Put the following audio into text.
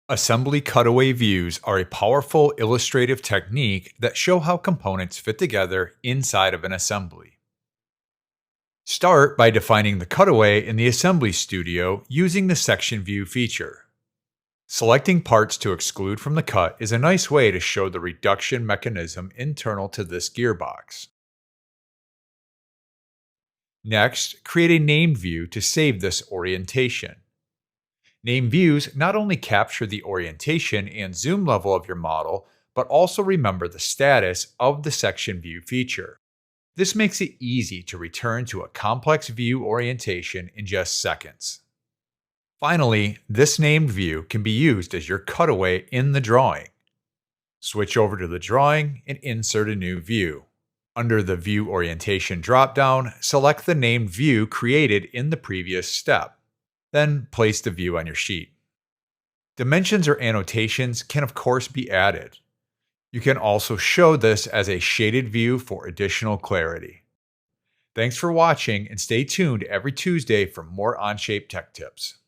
Assembly cutaway views are a powerful illustrative technique that show how components fit together inside of an assembly. Start by defining the cutaway in the Assembly Studio using the Section View feature. Selecting parts to exclude from the cut is a nice way to show the reduction mechanism internal to this gearbox. Next, create a named view to save this orientation. Named views not only capture the orientation and zoom level of your model, but also remember the status of the section view feature. This makes it easy to return to a complex view orientation in just seconds. Finally, this named view can be used as your cutaway in the drawing. Switch over to the drawing and insert a new view. Under the View Orientation dropdown, select the named view created in the previous step. Then place the view on your sheet. Dimensions or annotations can of course be added. You can also show this as a shaded view for additional clarity. Thanks for watching and stay tuned every Tuesday for more Onshape tech tips.